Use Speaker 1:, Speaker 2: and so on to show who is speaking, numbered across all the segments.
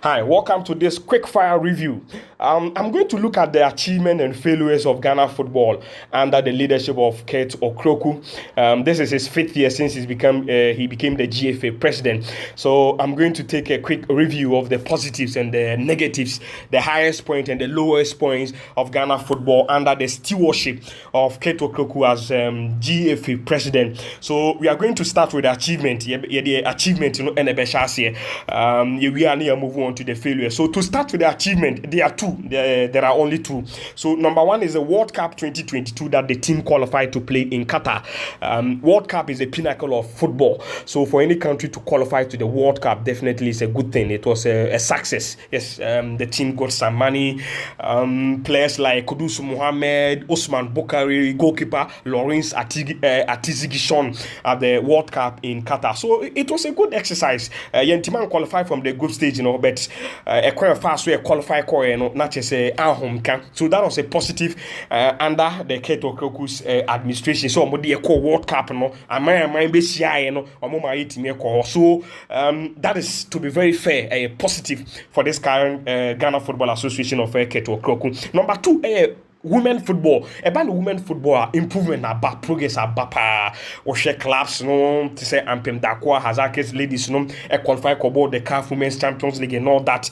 Speaker 1: Hi, welcome to this quick fire review. I'm going to look at the achievement and failures of Ghana football under the leadership of Kurt Okraku. This is his fifth year since he became the GFA president. So I'm going to take a quick review of the positives and the negatives, the highest point and the lowest points of Ghana football under the stewardship of Kurt Okraku as GFA president. So we are going to start with the achievement. The achievement, and the we are near moving on to the failure. So to start with the achievement, there are two. There are only two. So number one is the World Cup 2022 that the team qualified to play in Qatar. World Cup is a pinnacle of football. So for any country to qualify to the World Cup, definitely is a good thing. It was a success. Yes, the team got some money. Players like Kudusu Mohammed, Osman Bokari, goalkeeper Lawrence Atizigishon at the World Cup in Qatar. So it was a good exercise. Yentiman qualified from the group stage, but a quite fast way qualify not just a home camp. So that was a positive under the Kurt Okraku's administration. So I'm the World Cup, I be so that is, to be very fair, a positive for this current Ghana Football Association of Kurt Okraku. Number two, women football. About the women football improvement about progress about share clubs no to say Ampem Dakwa Hazakis ladies no qualify for the CAF Women's Champions League and all that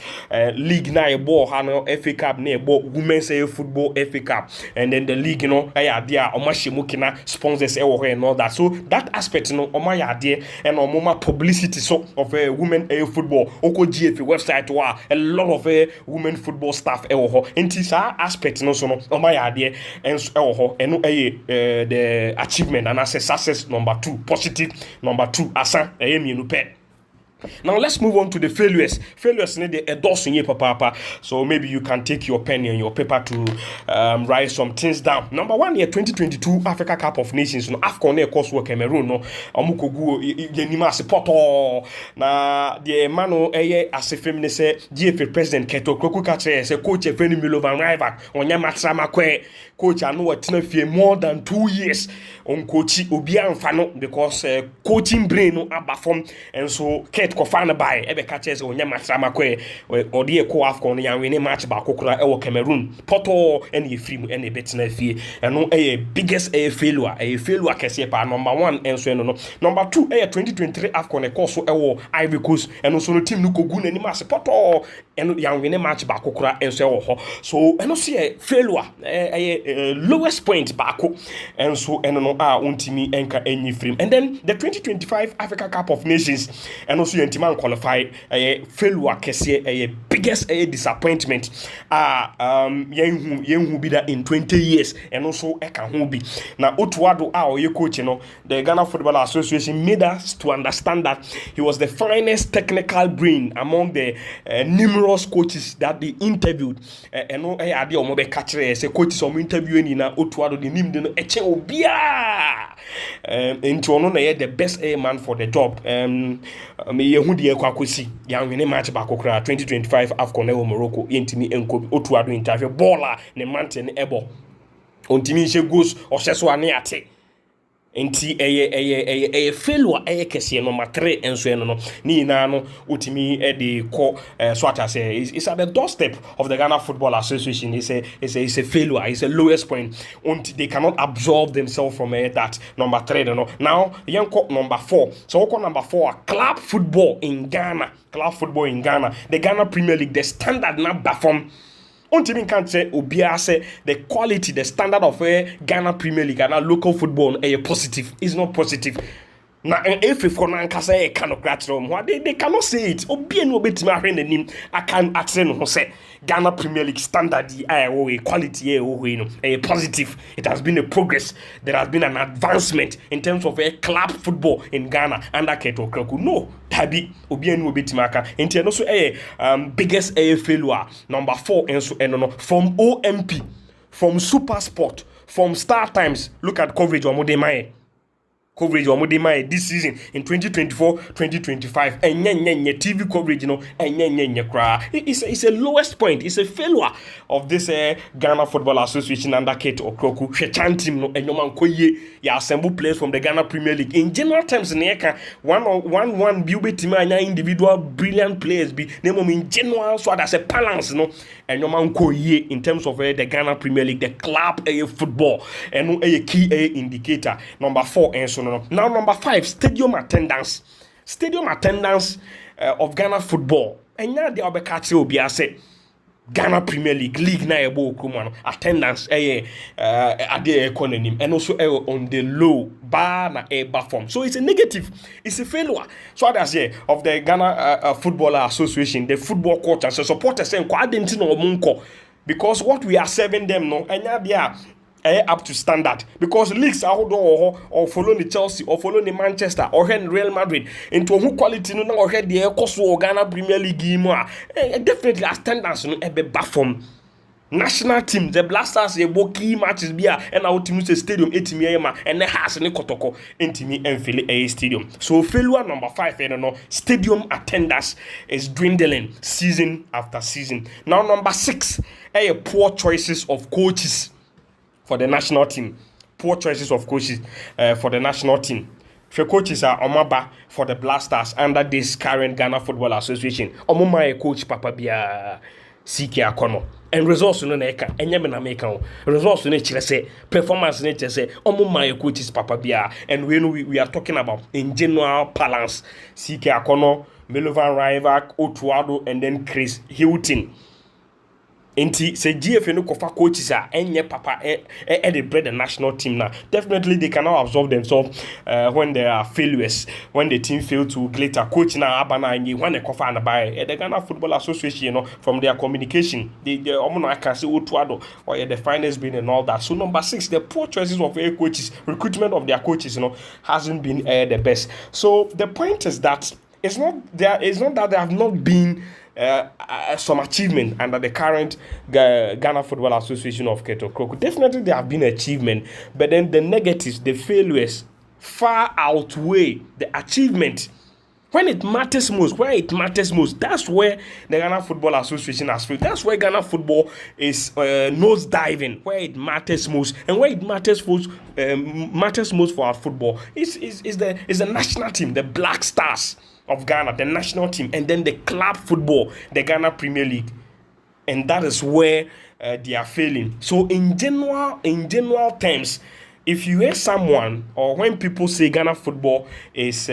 Speaker 1: league na ball hano FA Cup na ball women's football FA Cup and then the league idea omashimukina sponsors and all that. So that aspect my idea and moma publicity so of women football oko GFA website a lot of women football staff into aspect so my idea and the achievement and as a success number two, positive number two, asa Now let's move on to the failures. Failures need a dozen year papa. So maybe you can take your pen and your paper to write some things down. Number one, year 2022 Africa Cup of Nations. No AFCON coursework Cameroon. No amukogu yenima support. Na the mano as a feminist GFA president Kurt Okraku kache say coach Efeni Milovan rival onyama trama kwe coach anu watina more than 2 years on coach obia mfano because coaching brain no abafom and so Kurt Kofana by ebe catches on Yamatrama kwe or the co AFCON yan winning match back or Cameroon. Poto any free any betina fee and no a biggest failure kesepa number one and so no. Number two 2023 AFCON course Ivory Coast and also no team nuko gun any match poto and yan winning match back and so and also a failure lowest point back and so and no untimi enka any frame. And then the 2025 Africa Cup of Nations and also Yentiman qualify a failure kese a biggest disappointment yen be that in 20 years and also eka hu bi na otuado ye coach the Ghana Football Association made us to understand that he was the finest technical brain among the numerous coaches that they interviewed and no ade o mo be catch say coaches o interview ni na otuado the nim de no eche obia into ono na the best man for the job me yehu de kwakosi ya nwene match back okra 2025 AFCON Morocco yentimi enko otuado interview baller ne mountain ebo ontimi she goes oseso ane ate enti failure kese number 3 enso no ni na no utimi de call so at say it's at the doorstep of the Ghana Football Association. It's a failure, it's a lowest point and they cannot absorb themselves from that number 3 now yanko number 4. So number 4 club football in Ghana, the Ghana Premier League, the standard not perform. Until can't say Obia say the quality, the standard of Ghana Premier League and local football positive is not positive. Now if say cannot they cannot say it. Obia no betima the name I can accent say Ghana Premier League standard quality positive. It has been a progress. There has been an advancement in terms of club football in Ghana under Kurt Okraku. No, tabi Obia no betima ka. And also biggest failure number 4 and from OMP, from Super Sport, from Star Times. Look at coverage on Modemae. coverage or this season in 2024-2025 and TV coverage, it's a lowest point. It's a failure of this Ghana Football Association under Kurt Okraku. Shechan team no enyoman koye ya assemble players from the Ghana Premier League. In general terms, one be team individual brilliant players be in general so that's a balance enyoman koye in terms of the Ghana Premier League, the club football and a key indicator. Number 4 and so on. Now number 5, stadium attendance. Stadium attendance of Ghana football. And now the Obekati Obia said Ghana Premier League na ebo kumano attendance at the economy and also on the low bar na bar form. So it's a negative, it's a failure. So that's of the Ghana Footballer Association, the football coach and supporters saying because what we are serving them no and they are up to standard because leagues are or follow the Chelsea or follow the Manchester or Real Madrid into who quality no or head the Kosovo Ghana Premier League definitely attendance no ebe back national team the Blasters key matches bia and our team say stadium etimi and the has ne kotoko entimi enfile stadium. So failure number 5 stadium attendance is dwindling season after season. Now number 6 poor choices of coaches for the national team. Poor choices of coaches for the national team. The coaches are Omaba for the Blasters under this current Ghana Football Association. Omuma coach Papa Bia CK Akono. And results no neka. Enyeme na meka. Results no chile say performance no chile say Omuma coaches Papa Bia. And we are talking about in general balance. CK Akono, Melovan Rivak, Otuado, and then Chris Hilton. Inti say GFA no kofa coaches are enye papa the bread the national team now. Definitely they cannot absorb themselves when there are failures, when the team fail to glitter coach na abana and when they kofa and buy the Ghana Football Association from their communication the I can say Otuado or the finest been and all that. So number 6, the poor choices of coaches, recruitment of their coaches hasn't been the best. So the point is that it's not that there have not been some achievement under the current Ghana Football Association of Kurt Okraku. Definitely there have been achievement, but then the negatives, the failures far outweigh the achievement. When it matters most, that's where the Ghana Football Association has failed. That's where Ghana football is nose diving, where it matters most, and where it matters most for our football is the national team, the Black Stars of Ghana, the national team, and then the club football, the Ghana Premier League, and that is where they are failing. So in general terms, if you hear someone or when people say Ghana football is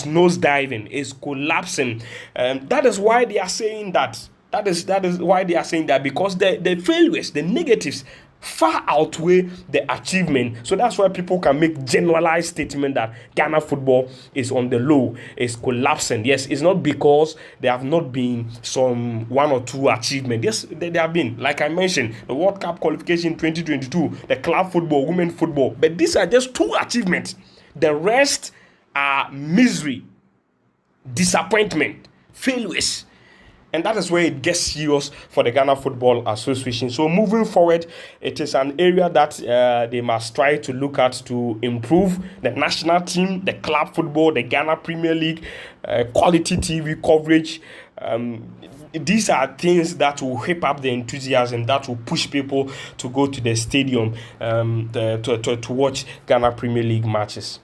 Speaker 1: nose diving, is collapsing, that is why they are saying that. That is why they are saying that, because the failures, the negatives far outweigh the achievement. So that's why people can make generalized statement that Ghana football is on the low, is collapsing. Yes, it's not because there have not been some 1 or 2 achievements. Yes, there have been. Like I mentioned, the World Cup qualification 2022, the club football, women football. But these are just 2 achievements. The rest are misery, disappointment, failures. And that is where it gets serious for the Ghana Football Association. So moving forward, it is an area that they must try to look at to improve the national team, the club football, the Ghana Premier League, quality TV coverage. These are things that will hype up the enthusiasm, that will push people to go to the stadium to watch Ghana Premier League matches.